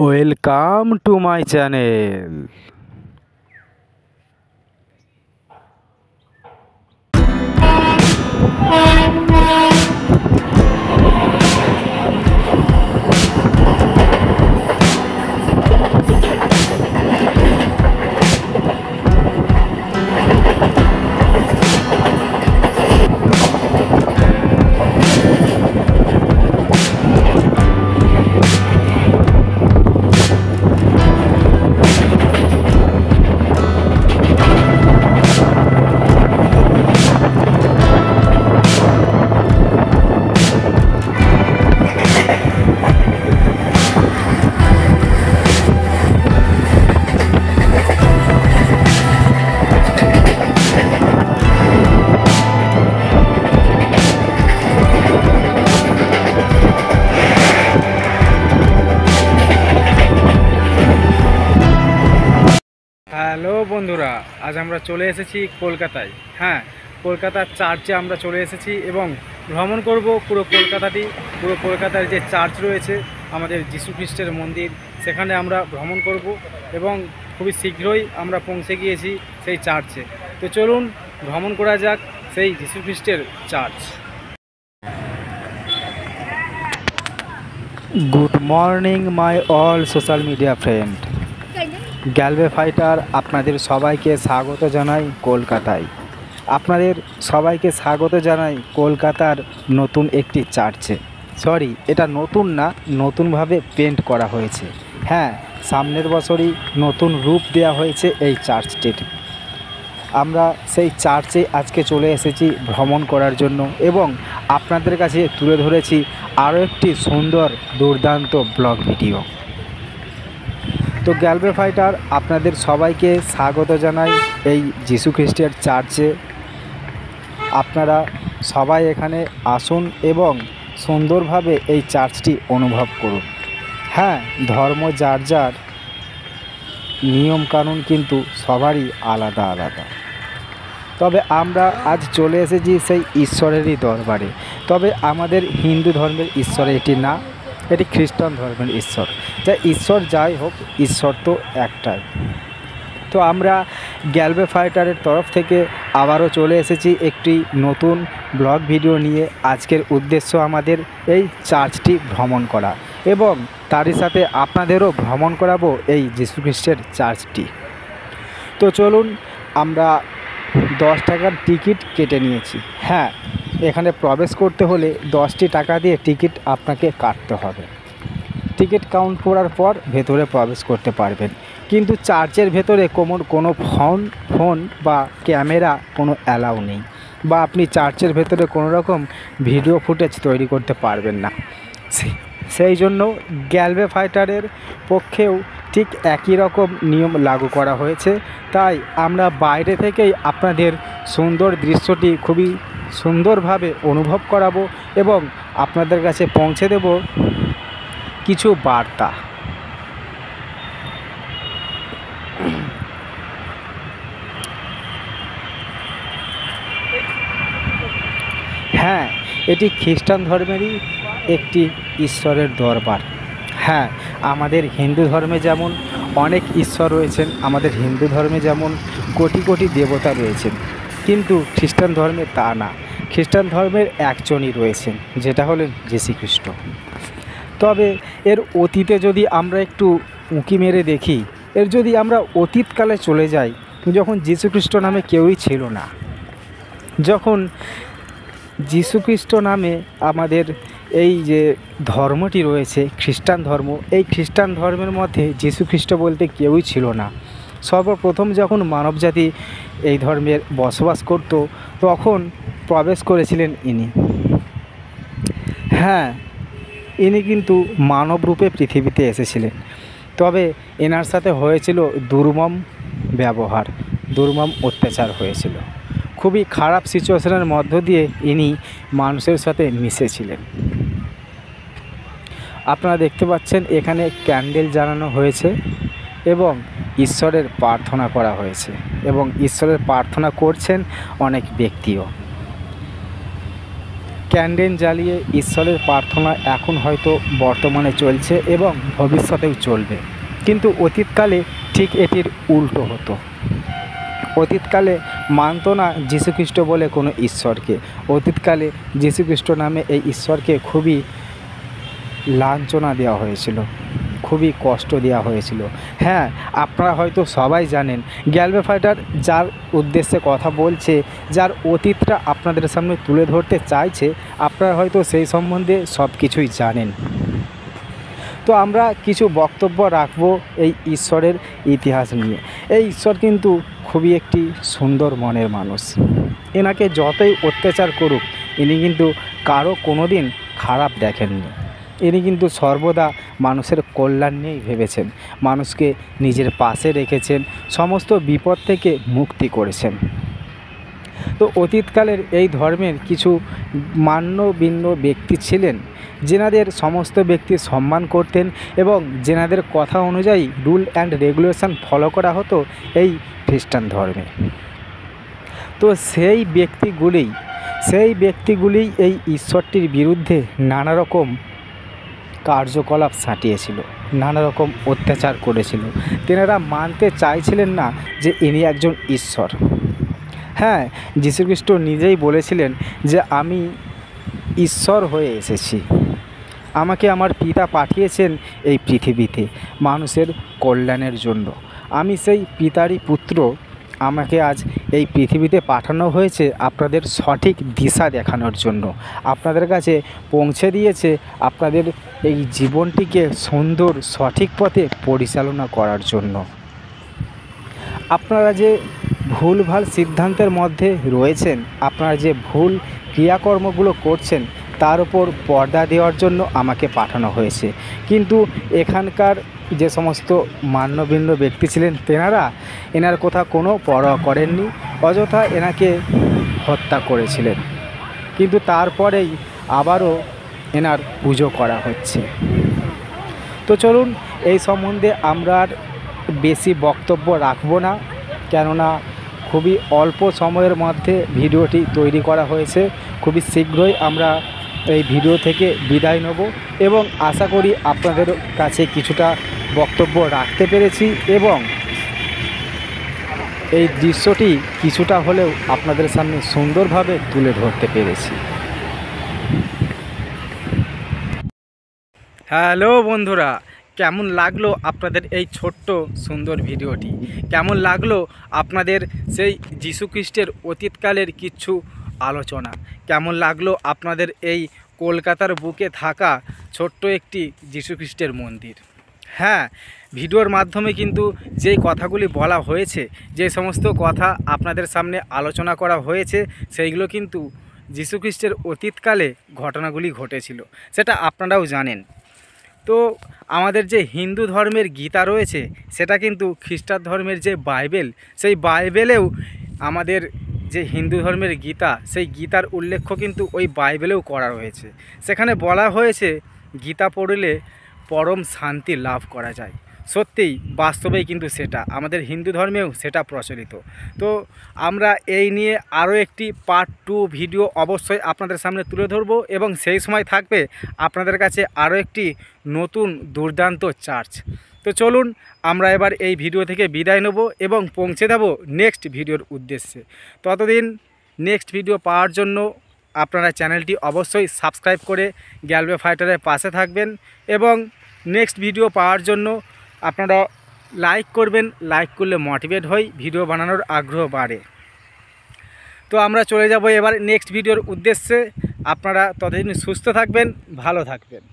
Welcome to my channel. Hello বন্ধুরা, আজ আমরা চলে এসেছি কলকাতায়। হ্যাঁ, কলকাতার চার্চে আমরা চলে এসেছি এবং ভ্রমণ করব পুরো কলকাতাটি। পুরো কলকাতার যে চার্চ রয়েছে আমাদের যীশু খ্রিস্টের মন্দির, সেখানে আমরা ভ্রমণ করব এবং খুবই শীঘ্রই আমরা পৌঁছে গিয়েছি সেই চার্চে। তো চলুন ভ্রমণ করা যাক সেই যীশু খ্রিস্টের church. Good morning my all social media friend. গ্যালভে ফাইটার আপনাদের সবাইকে স্বাগত জানাই কলকাতায়। আপনাদের সবাইকে স্বাগত জানাই কলকাতার নতুন একটি চার্চে। এটা নতুন না, নতুনভাবে পেন্ট করা হয়েছে। হ্যাঁ, সামনের বছরই নতুন রূপ দেওয়া হয়েছে এই চার্চটির। আমরা সেই চার্চে আজকে চলে এসেছি ভ্রমণ করার জন্য এবং আপনাদের কাছে তুলে ধরেছি আরও একটি সুন্দর দুর্দান্ত ব্লগ ভিডিও। তো গ্যালভে ফাইটার আপনাদের সবাইকে স্বাগত জানাই এই যীশু খ্রিস্টের চার্চে। আপনারা সবাই এখানে আসুন এবং সুন্দরভাবে এই চার্চটি অনুভব করুন। হ্যাঁ, ধর্ম যার যার, নিয়মকানুন কিন্তু সবারই আলাদা আলাদা। তবে আমরা আজ চলে এসেছি সেই ঈশ্বরেরই দরবারে। তবে আমাদের হিন্দু ধর্মের ঈশ্বর এটি না, এটি খ্রিস্টান ধর্মের ঈশ্বর। যা ঈশ্বর যাই হোক, ঈশ্বর তো একটাই। তো আমরা গ্যালভে ফাইটারের তরফ থেকে আবারও চলে এসেছি একটি নতুন ব্লগ ভিডিও নিয়ে। আজকের উদ্দেশ্য আমাদের এই চার্চটি ভ্রমণ করা এবং তারই সাথে আপনাদেরও ভ্রমণ করাবো এই যীশু খ্রিস্টের চার্চটি। তো চলুন, আমরা 10 টাকার টিকিট কেটে নিয়েছি। হ্যাঁ, এখানে প্রবেশ করতে হলে 10টি টাকা দিয়ে টিকিট আপনাকে কাটতে হবে। টিকিট কাউন্ট করার পর ভেতরে প্রবেশ করতে পারবেন, কিন্তু চার্চের ভেতরে কোনো ফোন বা ক্যামেরা কোনো অ্যালাউ নেই, বা আপনি চার্চের ভেতরে কোনো রকম ভিডিও ফুটেজ তৈরি করতে পারবেন না। সেই জন্য গ্যালভে ফাইটারের পক্ষেও ঠিক একই রকম নিয়ম লাগু করা হয়েছে। তাই আমরা বাইরে থেকেই আপনাদের সুন্দর দৃশ্যটি খুবই সুন্দরভাবে অনুভব করাবো এবং আপনাদের কাছে পৌঁছে দেব কিছু বার্তা। হ্যাঁ, এটি খ্রিস্টান ধর্মেরই একটি ঈশ্বরের দরবার। হ্যাঁ, আমাদের হিন্দু ধর্মে যেমন অনেক ঈশ্বর রয়েছেন, আমাদের হিন্দু ধর্মে যেমন কোটি কোটি দেবতা রয়েছেন, কিন্তু খ্রিস্টান ধর্মে তা না। খ্রিস্টান ধর্মের একজনই রয়েছেন, যেটা হলেন যীশু খ্রিস্ট। তবে এর অতীতে যদি আমরা একটু উঁকি মেরে দেখি, এর যদি আমরা অতীতকালে চলে যাই, যখন যীশু খ্রিস্ট নামে কেউই ছিল না, যখন যীশু খ্রিস্ট নামে আমাদের এই যে ধর্মটি রয়েছে খ্রিস্টান ধর্ম, এই খ্রিস্টান ধর্মের মধ্যে যীশু খ্রিস্ট বলতে কেউই ছিল না। সর্বপ্রথম যখন মানবজাতি এই ধর্মের বসবাস করত, তখন প্রবেশ করেছিলেন ইনি। হ্যাঁ, ইনি কিন্তু মানব রূপে পৃথিবীতে এসেছিলেন। তবে এনার সাথে হয়েছিল দুর্মম ব্যবহার, দুর্মম অত্যাচার হয়েছিল। খুবই খারাপ সিচুয়েশনের মধ্য দিয়ে ইনি মানুষের সাথে মিশেছিলেন। আপনারা দেখতে পাচ্ছেন এখানে ক্যান্ডেল জ্বালানো হয়েছে এবং ঈশ্বরের প্রার্থনা করা হয়েছে এবং ঈশ্বরের প্রার্থনা করছেন অনেক ব্যক্তিও। ক্যান্ডেল জ্বালিয়ে ঈশ্বরের প্রার্থনা এখন হয়তো বর্তমানে চলছে এবং ভবিষ্যতেও চলবে, কিন্তু অতীতকালে ঠিক এটির উল্টো হতো। অতীতকালে মানত না যীশুখ্রিস্ট বলে কোনো ঈশ্বরকে। অতীতকালে যীশুখ্রিস্ট নামে এই ঈশ্বরকে খুবই লাঞ্ছনা দেওয়া হয়েছিল, খুবই কষ্ট দেওয়া হয়েছিল। হ্যাঁ, আপনারা হয়তো সবাই জানেন গ্যালওয়ে ফাইটার যার উদ্দেশ্যে কথা বলছে, যার অতীতটা আপনাদের সামনে তুলে ধরতে চাইছে, আপনারা হয়তো সেই সম্বন্ধে সব কিছুই জানেন। তো আমরা কিছু বক্তব্য রাখবো এই ঈশ্বরের ইতিহাস নিয়ে। এই ঈশ্বর কিন্তু খুবই একটি সুন্দর মনের মানুষ। এনাকে যতই অত্যাচার করুক, ইনি কিন্তু কারো কোনো দিন খারাপ দেখেননি। ইনি কিন্তু সর্বদা মানুষের কল্যাণ নিয়েই ভেবেছেন, মানুষকে নিজের পাশে রেখেছেন, সমস্ত বিপদ থেকে মুক্তি করেছেন। তো অতীতকালের এই ধর্মের কিছু মান্যগণ্য ব্যক্তি ছিলেন, যেনাদের সমস্ত ব্যক্তি সম্মান করতেন এবং যেনাদের কথা অনুযায়ী রুল অ্যান্ড রেগুলেশন ফলো করা হতো এই খ্রিস্টান ধর্মে। তো সেই ব্যক্তিগুলি এই ঈশ্বরটির বিরুদ্ধে নানা রকম কার্যকলাপ সাটিয়েছিল, নানা রকম অত্যাচার করেছিল। তেনারা মানতে চাইছিলেন না যে ইনি একজন ঈশ্বর। হ্যাঁ, যীশুখ্রিস্ট নিজেই বলেছিলেন যে আমি ঈশ্বর হয়ে এসেছি, আমাকে আমার পিতা পাঠিয়েছেন এই পৃথিবীতে মানুষের কল্যাণের জন্য। আমি সেই পিতারই পুত্র, আমাকে আজ এই পৃথিবীতে পাঠানো হয়েছে আপনাদের সঠিক দিশা দেখানোর জন্য, আপনাদের কাছে পৌঁছে দিয়েছে আপনাদের এই জীবনটিকে সুন্দর সঠিক পথে পরিচালনা করার জন্য। আপনারা যে ভুলভাল সিদ্ধান্তের মধ্যে রয়েছেন, আপনারা যে ভুল ক্রিয়াকর্মগুলো করছেন, তার উপর পর্দা দেওয়ার জন্য আমাকে পাঠানো হয়েছে। কিন্তু এখানকার যে সমস্ত মান্যগণ্য ব্যক্তি ছিলেন, তেনারা এনার কথা কোনো পরোয়া করেননি, অযথা এনাকে হত্যা করেছিলেন। কিন্তু তারপরেই আবারও এনার পুজো করা হচ্ছে। তো চলুন, এই সম্বন্ধে আমরা আর বেশি বক্তব্য রাখবো না, কেননা খুবই অল্প সময়ের মধ্যে ভিডিওটি তৈরি করা হয়েছে। খুবই শীঘ্রই আমরা এই ভিডিও থেকে বিদায় নেব এবং আশা করি আপনাদের কাছে কিছুটা বক্তব্য রাখতে পেরেছি এবং এই দৃশ্যটি কিছুটা হলেও আপনাদের সামনে সুন্দরভাবে তুলে ধরতে পেরেছি। হ্যালো বন্ধুরা, কেমন লাগলো আপনাদের এই ছোট্ট সুন্দর ভিডিওটি? কেমন লাগলো আপনাদের সেই যীশুখ্রিস্টের অতীতকালের কিছু আলোচনা? কেমন লাগলো আপনাদের এই কলকাতার বুকে থাকা ছোট্ট একটি যীশুখ্রিস্টের মন্দির? হ্যাঁ, ভিডিওর মাধ্যমে কিন্তু যেই কথাগুলি বলা হয়েছে, যে সমস্ত কথা আপনাদের সামনে আলোচনা করা হয়েছে, সেইগুলো কিন্তু যীশুখ্রিস্টের অতীতকালে ঘটনাগুলি ঘটেছিল, সেটা আপনারাও জানেন। তো আমাদের যে হিন্দু ধর্মের গীতা রয়েছে, সেটা কিন্তু খ্রিস্টান ধর্মের যে বাইবেল, সেই বাইবেলেও আমাদের যে হিন্দু ধর্মের গীতা, সেই গীতার উল্লেখ কিন্তু ওই বাইবেলেও করা রয়েছে। সেখানে বলা হয়েছে গীতা পড়লে পরম শান্তি লাভ করা যায়। সত্যিই বাস্তবেই কিন্তু সেটা আমাদের হিন্দু ধর্মেও সেটা প্রচলিত। তো আমরা এই নিয়ে আরও একটি পার্ট 2 ভিডিও অবশ্যই আপনাদের সামনে তুলে ধরবো এবং সেই সময় থাকবে আপনাদের কাছে আরও একটি নতুন দুর্দান্ত চার্চ। তো চলুন, আমরা এবার এই ভিডিও থেকে বিদায় নেব এবং পৌঁছে দেব নেক্সট ভিডিওর উদ্দেশ্যে। ততদিন নেক্সট ভিডিও পাওয়ার জন্য আপনারা চ্যানেলটি অবশ্যই সাবস্ক্রাইব করে গ্যালওয়ে ফাইটারের পাশে থাকবেন এবং নেক্সট ভিডিও পাওয়ার জন্য আপনারা লাইক করবেন। লাইক করলে মোটিভেট হই, ভিডিও বানানোর আগ্রহ বাড়ে। তো আমরা চলে যাব এবার নেক্সট ভিডিওর উদ্দেশ্যে। আপনারা ততদিন সুস্থ থাকবেন, ভালো থাকবেন।